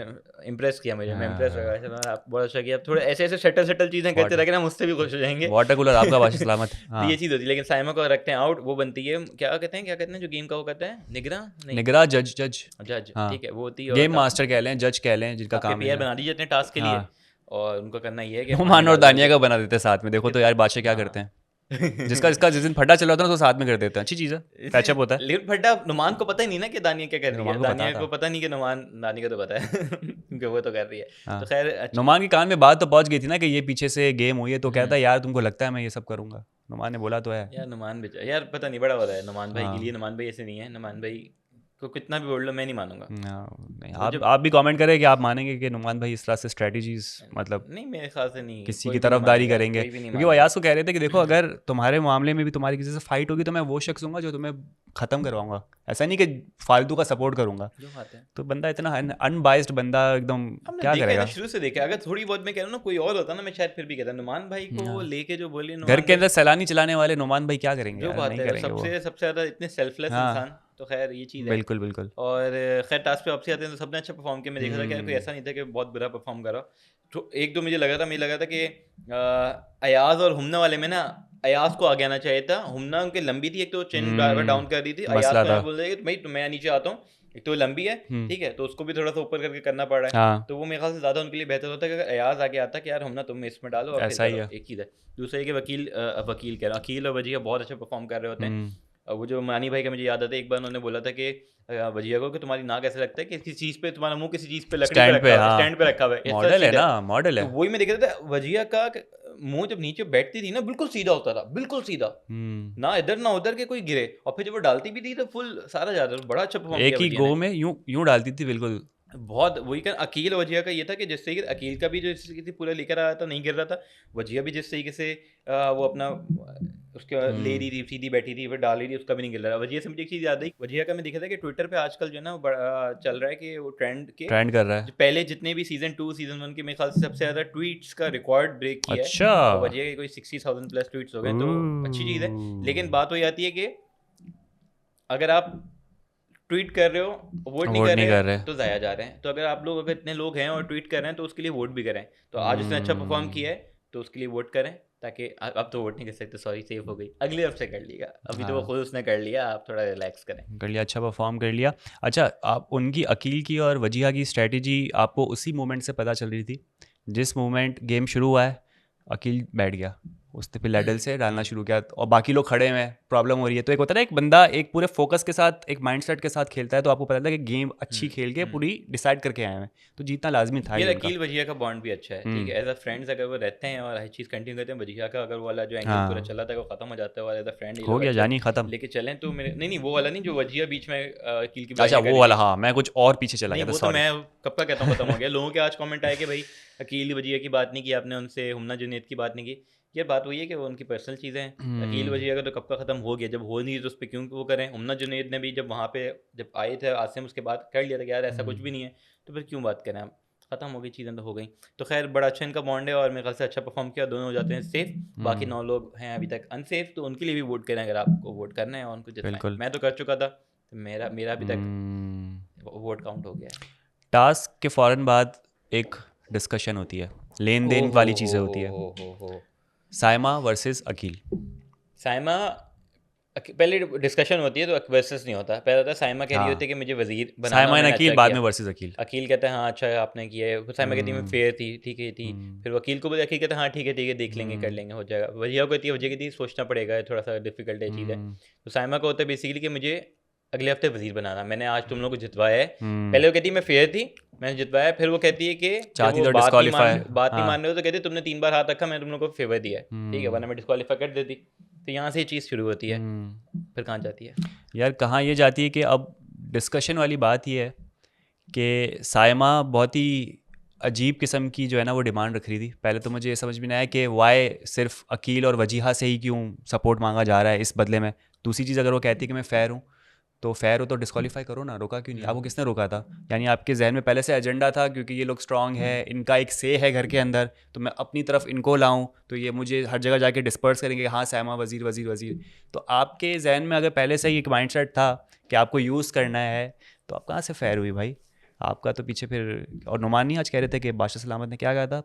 इम्प्रेस किया मुझे, मैं इम्प्रेस लगा। आप बहुत अच्छा किया, थोड़े ऐसे ऐसे शटल चीज़ें करते रहे ना, मुझसे भी खुश हो जाएंगे। वाटर कूलर आपका बादशाह सलामत। तो ये चीज़ होती है। लेकिन साइमा को रखते हैं आउट, वो बनती है क्या कहते हैं जो गेम का वो कहते हैं, निगरां नहीं, निगरां जज जज, हाँ। ठीक है वो होती है। गेम मास्टर कह लें, जज कह लें, जिनका काम पेयर है। बना दीजिए अपने टास्क के लिए, हाँ। और उनका करना ये है कि नुमान और दानिया का बना देते हैं साथ में, देखो तो यार बादशाह क्या करते हैं। जिसका जिस दिन फटा चल रहा था ना तो साथ में कर देते हैं, अच्छी चीज़ है, पैचअप होता है। लेकिन फटा नुमान को पता ही नहीं ना कि दानिया क्या कर रही है, नुमान को पता दानिया था। को पता नहीं कि नुमान, दानिया को तो पता है क्योंकि वो तो कर रही है। हाँ। तो खैर अच्छा, नुमान के कान में बात तो पहुंच गई थी ना कि ये पीछे से गेम हुई है, तो कहता है यार तुमको लगता है मैं ये सब करूंगा। नुमान ने बोला तो है यार नुमान बेचारा, यार पता नहीं बड़ा हो रहा है नुमान भाई हाँ। के लिए। नुमान भाई ऐसे नहीं है, नुमान भाई को कितना भी बोल लो मैं नहीं मानूंगा। नहीं, जब- आप भी कमेंट करें कि आप मानेंगे कि नुमान भाई इस तरह से स्ट्रेटजीज मतलब नहीं मेरे ख्याल से नहीं, किसी कोई की भी नहीं तरफदारी मानेगा, करेंगे, कोई भी नहीं क्योंकि वो मानेगा। अयाज को कह रहे थे कि देखो अगर तुम्हारे मामले में भी तुम्हारी किसी से फाइट होगी तो मैं वो शख्स हूँगा जो तुम्हें खत्म करवाऊंगा, ऐसा नहीं कि फालतू का सपोर्ट करूंगा। जो बात है तो बंदा इतना अनबाइस्ड बंदा एकदम हमने क्या देखा है करेगा। ना, शुरू से देखा है। अगर थोड़ी बहुत मैं कह रहा हूँ ना, कोई और होता ना मैं शायद फिर भी कहता। नुमान भाई को लेके जो बोली, घर के अंदर सैलानी चलाने वाले नुमान भाई क्या करेंगे जो यार, बात नहीं है करेंगे वो। सबसे ज़्यादा इतने सेल्फलेस हाँ। इंसान। तो खैर ये चीज़ है। बिल्कुल बिल्कुल। और खैर टास्क पे वापसी आते हैं तो सबने अच्छा परफॉर्म किया। मैं देखा था कि यार कोई ऐसा नहीं था कि बहुत बुरा परफॉर्म करा। तो एक दो मुझे लगा था कि अयाज और हुमना वाले में ना, अयाज को आगे आना चाहिए था। हुमना उनके लंबी थी, एक तो चिन डाउन कर दी थी। अयाज मसला को था। बोल रहे कि भाई मैं नीचे आता हूँ, एक तो लंबी है ठीक है, तो उसको भी थोड़ा सा ऊपर करके करना पड़ रहा है। हाँ तो वो मेरे ख्याल से ज़्यादा उनके लिए बेहतर होता है कि अगर अयाज आगे आता कि यार हुमना तुम इसमें डालो और ऐसा ही फिर है। एक चीज़ है। दूसरा ये कि वकील कह रहा हूँ, अकील और वजीहा बहुत अच्छा परफॉर्म कर रहे होते हैं। और वो जो मानी भाई का मुझे याद आता है, एक बार उन्होंने बोला था कि वजीहा को कि तुम्हारी नाक ऐसा लगता है कि किसी चीज़ पे तुम्हारा मुंह किसी चीज़ पे लकड़ी पे रखा हुआ है, स्टैंड पे रखा हुआ है। मॉडल है ना, मॉडल है। तो वही मैं देख रहा था, वजीहा का मुंह जब नीचे बैठती थी ना बिल्कुल सीधा होता था, बिल्कुल सीधा, ना इधर ना उधर के कोई गिरे। और फिर जब वो डालती भी थी तो फुल सारा जाता था। बड़ा अच्छा परफॉर्म किया एक ही गो में यूं डालती थी बिल्कुल। बहुत वही कर अकील वजिया का ये था कि जिस तरीके से अकील का भी जो पूरा लेकर आया था नहीं गिर रहा था, वजिया भी जिस तरीके से वो अपना उसके ले रही थी, सीधी बैठी थी, फिर डाल रही थी, उसका भी नहीं गिर रहा। वजिया से मुझे एक चीज़ याद आई, वजिया का मैं देखा था कि ट्विटर पे आजकल जो है ना बड़ा चल रहा है कि वो ट्रेंड कर रहा है। पहले जितने भी सीजन 2 सीजन 1 के मेरे ख्याल से सबसे ज़्यादा ट्वीट्स का रिकॉर्ड ब्रेक किया है। अच्छा। वजिया के कोई 60,000 प्लस ट्वीट्स हो गए, तो अच्छी चीज़ है। लेकिन बात वही आती है कि अगर आप ट्वीट कर रहे हो, वोट नहीं कर रहे तो ज़ाया जा रहे हैं। तो अगर इतने लोग हैं और ट्वीट कर रहे हैं तो उसके लिए वोट भी करें। तो आज उसने अच्छा परफॉर्म किया है तो उसके लिए वोट करें, ताकि अब तो वोट नहीं कर सकते, सॉरी सेफ हो गई, अगले हफ्ते कर लिएगा। अभी तो वो खुद उसने कर लिया, आप थोड़ा रिलैक्स कर लिया, अच्छा परफॉर्म कर लिया। अच्छा, आप उनकी अकील की और वजिहा की स्ट्रेटजी आपको उसी मोमेंट से पता चल रही थी जिस मोमेंट गेम शुरू हुआ है, अकील बैठ गया, उसने फिर लैडल से डालना शुरू किया और बाकी लोग खड़े हुए हैं, प्रॉब्लम हो रही है। तो एक होता है ना, एक बंदा एक पूरे फोकस के साथ, एक माइंडसेट के साथ खेलता है तो आपको पता था कि गेम अच्छी खेल के पूरी डिसाइड करके आए हैं, तो जीतना लाजमी था। ये अकील वजिहा का बॉन्ड भी अच्छा है, ठीक है। एज अ फ्रेंड्स अगर वो रहते हैं और हर चीज़ कंटिन्यू करते हैं, वजिहा का अगर वो वाला जो एंगल पूरा चला था वो खत्म हो जाता है, और एज अ फ्रेंड हो गया, जानी खत्म लेके चलें तो मेरे नहीं वो वाला नहीं जो वजिहा बीच में अकील की। अच्छा वो वाला, हाँ मैं कुछ और पीछे चला गया था, सॉरी। मैं कब का कहता हूँ खत्म हो गया। लोगों के आज कमेंट आए कि भाई अकील वजिहा की बात नहीं की आपने उनसे, हुमना जुनैद की बात नहीं की। यार बात वही है कि वो उनकी पर्सनल चीज़ें हैं। अकील वजिहा का तो कब का ख़त्म हो गया, जब हो नहीं तो उस पर क्यों वो करें। हुमना जुनैद ने भी जब वहाँ पे जब आए थे आसिम, उसके बाद कर लिया था कि यार ऐसा कुछ भी नहीं है, तो फिर क्यों बात करें, ख़त्म हो गई चीज़ें तो हो गई। तो खैर बड़ा अच्छा इनका बॉन्ड है और मेरे ख्याल से अच्छा परफॉर्म किया, दोनों हो जाते हैं सेफ। बाकी 9 लोग हैं अभी तक अनसेफ, तो उनके लिए भी वोट करें अगर आपको वोट करना है और उनको जितना। मैं तो कर चुका था, तो मेरा अभी तक वोट काउंट हो गया है। टास्क के फ़ौरन बाद एक डिस्कशन होती है, लेन देन वाली चीज़ें होती है। हो साइमा वर्सेस अकील। साइमा पहले डिस्कशन होती है तो वर्सेस नहीं होता, पहले होता है साइमा कह रही हाँ, होती है कि मुझे वजीर बनाना, साइमा एंड मैंने अकील अच्छा बाद किया। में वर्सेस अकील। अकील कहता है हाँ अच्छा आपने किया है, फिर साइमा कहती है मैं फेयर थी, ठीक है थी। फिर वकील को बोले, अकील कहता है हाँ ठीक है देख लेंगे कर लेंगे हो जाएगा। वजिया को कहती है, वजिया कहती है सोचना पड़ेगा, थोड़ा सा डिफिकल्ट है चीज़ है। तो साइमा को होता है बेसिकली कि मुझे अगले हफ्ते वजीर बनाना, मैंने आज तुम लोग को जितवाया है। पहले वो कहती है मैं फेयर थी, मैंने जितवाया। फिर वो कहती है कि जब चाहती वो तो बात नहीं डिस्क्वालीफाई। मान रहे हो तो कहती है तुमने 3 बार हाथ रखा, मैंने तुम लोग को फेवर दिया है, ठीक है, वरना मैं डिस्क्वालीफाई कर देती। तो यहाँ से ये चीज़ शुरू होती है, फिर कहाँ जाती है यार कहाँ ये जाती है कि अब डिस्कशन वाली बात ये है कि साइमा बहुत ही अजीब किस्म की जो है ना वो डिमांड रख रही थी। पहले तो मुझे ये समझ में नहीं आया कि वाई सिर्फ अकील और वजीहा से ही क्यों सपोर्ट मांगा जा रहा है इस बदले में। दूसरी चीज़, अगर वो कहती है कि मैं फ़ेयर हूँ तो फ़ेयर हो तो डिस्क्वालीफाई करो ना, रोका क्यों नहीं? आपको किसने रोका था? यानी आपके जहन में पहले से एजेंडा था क्योंकि ये लोग स्ट्रांग है, इनका एक से है घर के अंदर, तो मैं अपनी तरफ इनको लाऊं तो ये मुझे हर जगह जाके डिस्पर्स करेंगे, हाँ साइमा वजीर वजीर वजीर। तो आपके जहन में अगर पहले से ही एक माइंड सेट था कि आपको यूज़ करना है, तो आप कहाँ से फ़ेयर हुई भाई? आपका तो पीछे फिर, और नुमानी आज कह रहे थे कि बादशाह सलामत ने क्या कहा था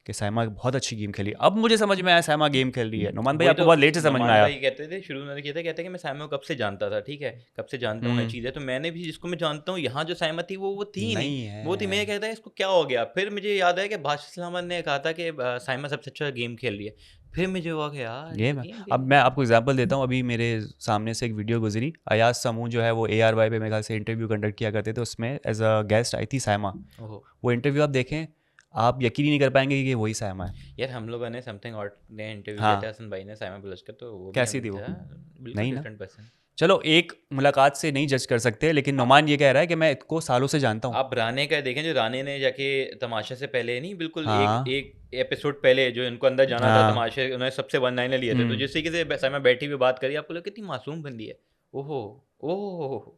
कि साइमा बहुत अच्छी गेम खेली। अब मुझे समझ में आया साइमा गेम खेल रही है। नुमान भाई वही आपको तो बहुत लेट से समझ में नुमान आया। भाई कहते थे शुरू में, कहते कहते कि मैं साइमा को कब से जानता था, ठीक है कब से जानता हूँ, ये चीज़ है। तो मैंने भी जिसको मैं जानता हूँ, यहाँ जो साइमा थी वो थी ही नहीं नहीं, है। वो थी। मैं कहता है इसको क्या हो गया। फिर मुझे याद है कि बादशाह सलामत ने कहा था कि साइमा सबसे अच्छा गेम खेल रही है। फिर मुझे हुआ कि यार ये गेम तो है। गेम अब खेल मैं आपको एग्जांपल देता हूँ। अभी मेरे सामने से एक वीडियो गुजरी, अयाज समूह जो है वो ARY पे मेरे ख्याल से इंटरव्यू कंडक्ट किया करते थे, उसमें एज अ गेस्ट आई थी साइमा। ओहो वो इंटरव्यू आप देखें, आप यकीन ही नहीं कर पाएंगे कि ये वही साइमा है। यार हम लोगों ने समथिंग और ने इंटरव्यू किया था हाँ, हसन भाई ने साइमा बलोच का, तो वो भी कैसी हम थी वो? था बिल्कुल नहीं ना। Different person. चलो एक मुलाकात से नहीं जज कर सकते, लेकिन नुमान ये कह रहा है कि मैं इसको सालों से जानता हूँ। आप राणे का देखें, जो राणे ने जाके तमाशा से पहले नहीं, बिल्कुल एक हाँ एक एपिसोड पहले जो इनको अंदर जाना था हाँ। तमाशे, उन्होंने सबसे वन लाइनर लिए थे, तो जिस तरीके से साइमा बैठी हुई बात करी, आपको लगा कितनी मासूम बंदी है। ओहो ओहो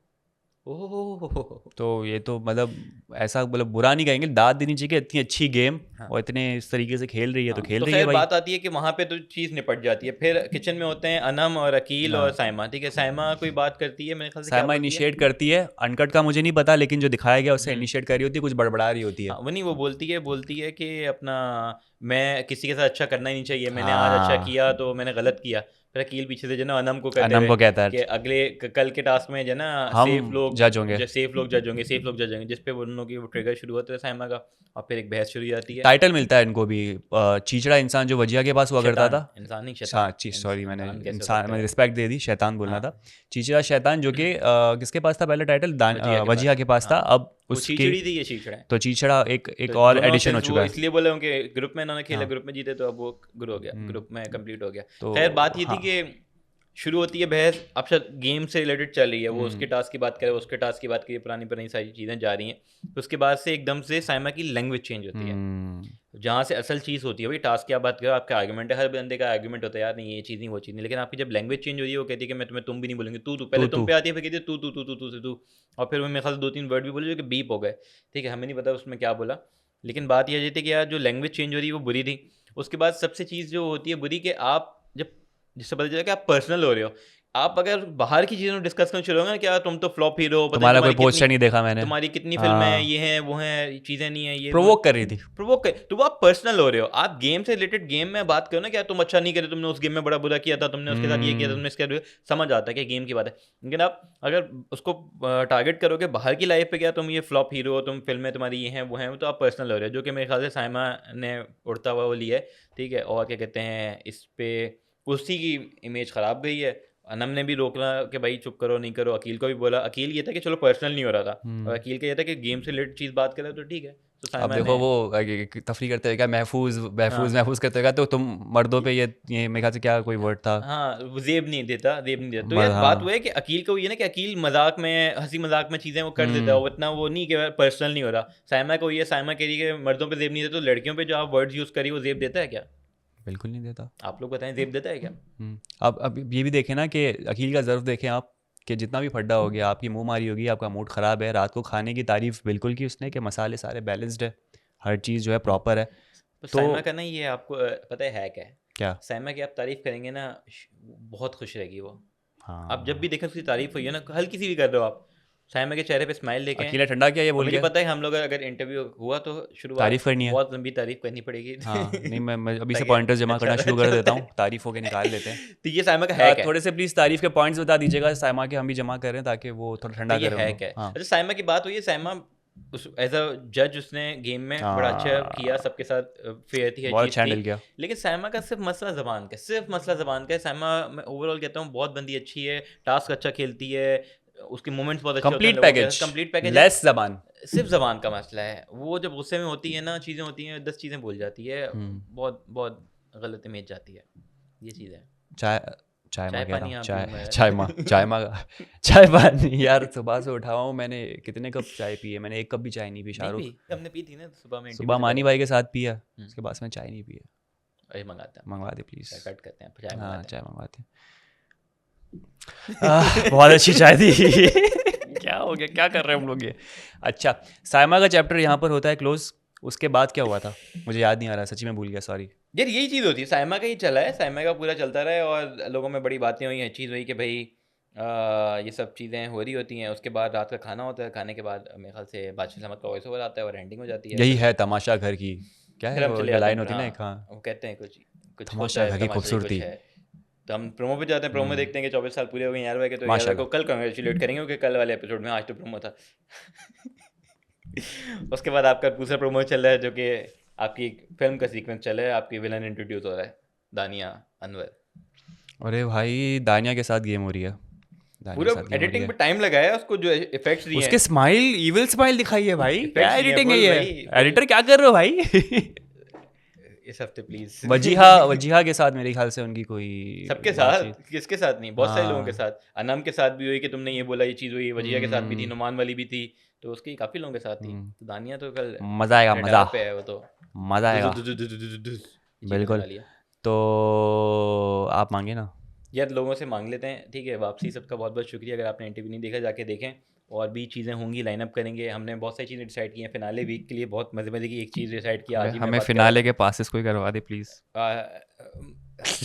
ओहो। तो ये तो मतलब ऐसा मतलब बुरा नहीं कहेंगे, दाद देनी चाहिए कि इतनी अच्छी गेम हाँ और इतने इस तरीके से खेल रही है तो हाँ, खेल तो रही है खैर भाई। बात आती है कि वहाँ पे तो चीज़ निपट जाती है। फिर किचन में होते हैं अनम और अकील और हाँ, साइमा, ठीक है। साइमा कोई बात करती है, मेरे ख्याल से क्या साइमा बोलती है, इनिशिएट करती है। अनकट का मुझे नहीं पता, लेकिन जो दिखाया गया उससे इनिशिएट कर रही होती है, कुछ बड़बड़ा रही होती है। हाँ वो नहीं, वो बोलती है कि अपना मैं किसी के साथ अच्छा करना ही नहीं चाहिए, मैंने आज अच्छा हाँ, किया तो मैंने गलत किया। फिर अकील पीछे से जो ना अनम को कहते अनम हुए को कहता कि है अगले कल के टास्क में जो ना हम जज होंगे। सेफ लोग जज होंगे, जिस पे वो लोगों की वो ट्रिगर शुरू होता है साइमा का, और फिर एक बहस शुरू हो जाती है। टाइटल मिलता है इनको भी, चीचड़ा इंसान जो वजिया के पास हुआ करता शैतान था। इंसान नहीं, हाँ शैतान सॉरी, मैंने इंसान कैसे हो इंसान सकता मैंने है। रिस्पेक्ट दे दी, शैतान बोलना हाँ था। चीचड़ा शैतान जो कि किसके पास था पहले टाइटल? वजिया के पास था। हाँ अब वो उसके चीचड़ी थी, ये चीचड़ा है। तो चीचड़ा एक तो और दोनों एडिशन से हो वो चुका है। इसलिए बोले उनके ग्रुप में इन्होंने खेला, हाँ। ग्रुप में जीते तो अब वो ग्रुप हो गया, ग्रुप में कंप्लीट हो गया। तो खैर बात ये थी हाँ। कि शुरू होती है बहस, अब शायद गेम से रिलेटेड चल रही है, वो उसके टास्क की बात करे, उसके टास्क की बात करिए, पुरानी पुरानी सारी चीज़ें जा रही हैं। तो उसके बाद से एकदम से साइमा की लैंग्वेज चेंज होती है, जहाँ से असल चीज़ होती है। भाई टास्क की आप बात करो, आपका आर्गुमेंट है, हर बंदे का आर्गुमेंट होता है यार नहीं ये चीज़ नहीं वो चीज़ नहीं, लेकिन आपकी जब लैंग्वेज चेंज हो रही है, वो कहती है कि मैं तुम्हें तुम भी नहीं बोलूँगी, तू पहले तुम पे आती है, फिर कहती है तू से तू, और फिर वो मेरे ख्याल 2-3 वर्ड भी बोले जो कि बीप हो गए, ठीक है, हमें नहीं पता उसमें क्या बोला। लेकिन बात यह थी कि यार जो लैंग्वेज चेंज हो रही है वो बुरी थी। उसके बाद सबसे चीज़ जो होती है बुरी, कि आप जब जिससे पता चला कि आप पर्सनल हो रहे हो, आप अगर बाहर की चीज़ों को डिस्कस करना शुरू होगा ना, क्या तुम तो फ्लॉप हीरो, पता नहीं तुम्हारा कोई पोस्टर नहीं देखा मैंने। तुम्हारी कितनी फिल्में हैं, हाँ, ये हैं वो हैं, चीज़ें नहीं है, ये प्रोवोक कर रही थी। प्रोवोक कर, तो वो आप पर्सनल हो रहे हो। आप गेम से रिलेटेड गेम में बात करो ना, क्या तुम अच्छा नहीं करे, तुमने उस गेम में बड़ा बुरा किया था, तुमने उसके साथ ये किया था, तुमने इसके, समझ आता है कि गेम की बात है। लेकिन आप अगर उसको टारगेट करोगे बाहर की लाइफ पे, क्या तुम ये फ्लॉप हीरो हो, तुम फिल्में तुम्हारी ये हैं वो हैं, तो आप पर्सनल हो रहे हो, जो कि मेरे ख्याल से साइमा ने उड़ता हुआ वो लिया है, ठीक है। और क्या कहते हैं, इस पे उसी की इमेज ख़राब गई है। अनम ने भी रोकना कि भाई चुप करो नहीं करो, अकील को भी बोला, अकील ये था कि चलो पर्सनल नहीं हो रहा था, और अकील का ये था कि गेम से रिलेटेड चीज़ बात करें तो ठीक है। तो अब साइमा देखो ने वो तफरी करते हुए क्या महफूज महफूज हाँ महफूज करते हुए, तो तुम मर्दों पे ये मेरे ख्याल से क्या कोई वर्ड था? हाँ वो जेब नहीं देता। तो यार हाँ। बात वो है कि अकील को ये ना कि अकील मजाक में, हंसी मजाक में चीज़ें वो कर देता है, वो इतना वो नहीं कि पर्सनल नहीं हो रहा। साइमा को ये, साइमा कह रही है कि मर्दों पे जेब नहीं देता, तो लड़कियों पे जो आप वर्ड्स यूज़ करी वो जेब देता है क्या? बिल्कुल नहीं देता। आप लोग बताएं, जेब देता है क्या? अब ये भी देखें ना कि अकील का ज़र्फ देखें आप, कि जितना भी फड्डा हो गया, आपकी मुंह मारी होगी, आपका मूड ख़राब है, रात को खाने की तारीफ़ बिल्कुल की उसने कि मसाले सारे बैलेंस्ड है, हर चीज़ जो है प्रॉपर है। तो तो साइमा का ना ये आपको पता है क्या है? क्या? साइमा की आप तारीफ करेंगे ना, बहुत खुश रहेगी वो। हाँ, आप जब भी देखें उसकी तारीफ हुई है ना, हल्की सी भी कर रहे हो आप, साइमा के चेहरे पे स्माइल लेके, अकेला ठंडा क्या ये बोल मुझे गया, पता है हम लोग अगर इंटरव्यू हुआ तो शुरुआत तारीफ करनी है। बहुत लंबी तारीफ करनी पड़ेगी। हाँ नहीं, मैं अभी से ताकि पॉइंटर्स जमा अच्छा करना शुरू कर अच्छा देता हूँ, तारीफ होके निकाल लेते हैं। तो ये साइमा का है क्या? थोड़े से प्लीज तारीफ के पॉइंट्स बता दीजिएगा साइमा के, हम भी जमा कर रहे हैं ताकि वो थोड़ा ठंडा तो ये करे है उनको। क्या? हाँ अच्छा, साइमा की बात हुई है, साइमा उस एज अ जज उसने गेम में बड़ा अच्छा किया, सबके साथ फेयर थी, हर बहुत चीज़ अच्छा हैंडल थी। किया। लेकिन साइमा का सिर्फ मसला ज़बान का, सिर्फ मसला ज़बान का है। साइमा मैं ओवरऑल कहता हूँ बहुत बंदी अच्छी है, टास्क अच्छा खेलती है, उसके मोमेंट्स बहुत अच्छे होते हैं कंप्लीट लोगों के, पैकेज, कंप्लीट पैकेज है। लेस जबान। सिर्फ ज़बान का मसला है, वो जब गुस्से में होती है ना, चीज़ें होती हैं 10 चीज़ें भूल जाती है, बहुत बहुत गलत इमेज जाती है, ये चीज़ है। चाय चाय चाय माँ कह रहा पानी हूँ, आप चाय भी मैं चाय माँ चाय पानी यार, सुबह से उठा हुआ हूँ मैंने, कितने कप चाय पी है मैंने, एक कप भी चाय नहीं पी नहीं शाहरुख। पी, हमने पी थी ना सुबह में सुबह मानी भाई के साथ पिया, उसके बाद में चाय नहीं पिया। अरे मंगाते हैं, मंगवा दे प्लीज। कट करते हैं, चाय हाँ मंगाते चाय मंगवाते हैं। बहुत अच्छी चाय थी। क्या हो गया, क्या कर रहे हैं हम लोग ये। अच्छा, साइमा का चैप्टर यहाँ पर होता है क्लोज, उसके बाद क्या हुआ था मुझे याद नहीं आ रहा, सच्ची में भूल गया, सॉरी। यार यही चीज़ होती है, साइमा का ही चला है, साइमा का पूरा चलता रहा है और लोगों में बड़ी बातें हुई, चीज़ हुई कि भाई ये सब चीज़ें हो रही होती हैं। उसके बाद रात का खाना होता है, खाने के बाद मेरे ख्याल से बादशाह समद का वॉइस ओवर आता है और एंडिंग हो जाती है। यही है तमाशा घर की, क्या फिर है हम वो चले जाते लाइन हैं, होती है ना हाँ, एक, हाँ, वो कहते हैं कुछ कुछ होता तमाशा है, घर की तमाशा ही कुछ खूबसूरती। है। तो हम प्रोमो पे जाते हैं, प्रोमो देखते हैं कि 24 साल पूरे हो गए यार भाई के, तो यार भाई माशाल्लाह। को कल कंग्रेचुलेट करेंगे क्योंकि कल वाले एपिसोड में आज तो प्रोमो था। उसके बाद आपका दूसरा प्रोमो चल रहा है जो कि आपकी फिल्म का सीक्वेंस चल रहा है, आपकी विलन इंट्रोड्यूस हो रहा है, दानिया अनवर। अरे भाई दानिया के साथ गेम हो रही है, दानिया पूरा के साथ गेम हो रही एडिटिंग है। पे टाइम लगाया है, उसको जो इफेक्ट्स दिए उसके हैं, स्माइल, इविल स्माइल दिखाई है भाई, क्या इफेक्ट्स दिए हैं एडिटिंग है फुल ये, भाई, एडिटर क्या कर रहे हो भाई। इस हफ्ते प्लीज। वजीहा के साथ मेरे ख्याल से उनकी कोई सबके बातचीत। साथ, किसके साथ नहीं, बहुत सारे लोगों के हाँ साथ, अनम के साथ भी हुई कि तुमने ये बोला, ये चीज़ हुई, वजिया के साथ भी थी, हम्म, नुमान वाली भी थी, तो उसकी काफ़ी लोगों के साथ थी। तो दानिया तो कल मजा आएगा, मजा रडार पे है, वो तो मजा आएगा चीज़ें बिल्कुल। बना लिया। तो आप मांगे ना। यार लोगों से मांग लेते हैं, ठीक है। वापसी सबका बहुत बहुत शुक्रिया, अगर आपने इंटरव्यू नहीं देखा जाके देखें, और भी चीज़ें होंगी, लाइनअप करेंगे, हमने बहुत सारी चीज़ें डिसाइड की हैं फिनाले वीक के लिए। बहुत मजे मजे की एक चीज़ डिसाइड की, आज ही मैं हमें बात कर फिनाले के पासेस कोई करवा दे प्लीज।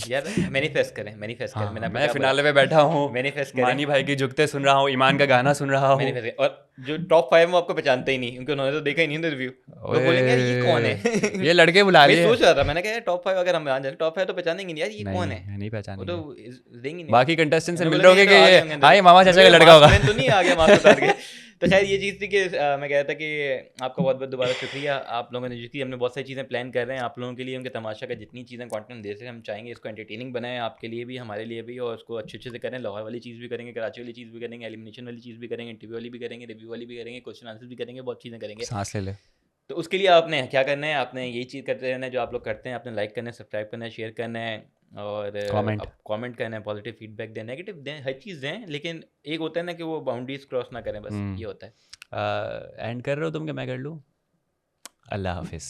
यार मैनिफेस्ट करें, मैनिफेस्ट करें, मैंने हाँ, आपको मैं क्या बोला, फिनाले पे बैठा हूँ, मैनिफेस्ट करें, मानी भाई की जुगते सुन रहा हूँ, ईमान का गाना सुन रहा हूँ। मैनिफेस्ट करें। और जो टॉप 5 वो आपको पहचानते ही नहीं, क्योंकि उन्होंने तो देखा ही नहीं रिव्यू, वो बोलेंगे यार ये कौन है। ये लड़के बुला मैं लिए। सोच रहा था, मैंने कहा यार टॉप 5 अगर हम मान जाए टॉप 5 तो पहचानेंगे नहीं यार, ये कौन है, नहीं वो पहचानेंगे। तो देंगे नहीं। बाकी कंटेस्टेंट से मैंने मिल बोला रहे होंगे ये तो कि आ ये गए होंगे हाँ ये मामा चाचा का लड़का होगा। तो नहीं आ गया मास्टर उतार के। तो शायद ये चीज़ थी कि मैं कह रहा था कि आपका बहुत बहुत दोबारा शुक्रिया, आप लोगों ने जितनी, हमने बहुत सारी चीज़ें प्लान कर रहे हैं आप लोगों के लिए, उनके तमाशा का जितनी चीज़ें कंटेंट दे सकते हम चाहेंगे इसको एंटरटेनिंग बनाएं, आपके लिए भी हमारे लिए भी, और उसको अच्छे अच्छे से करें। लाहौर वाली चीज़ भी करेंगे, कराची वाली चीज़ भी करेंगे, एलिमिनेशन वाली चीज़ भी करेंगे, इंटरव्यू वाली भी करेंगे, रिव्यू वाली भी करेंगे, क्वेश्चन आंसर भी करेंगे, बहुत चीज़ें करेंगे। सांस ले ले। तो उसके लिए आपने क्या करना है, आपने यही चीज़ करते रहना है जो आप लोग करते हैं, आपने लाइक करना है, सब्सक्राइब करना है, शेयर करना है, और कमेंट करना है, पॉजिटिव फीडबैक दें, नेगेटिव दें, हर चीज़ दें, लेकिन एक होता है ना कि वो बाउंड्रीज क्रॉस ना करें, बस ये होता है। एंड कर रहे हो तुम कि मैं कर लूँ? अल्लाह हाफिज़।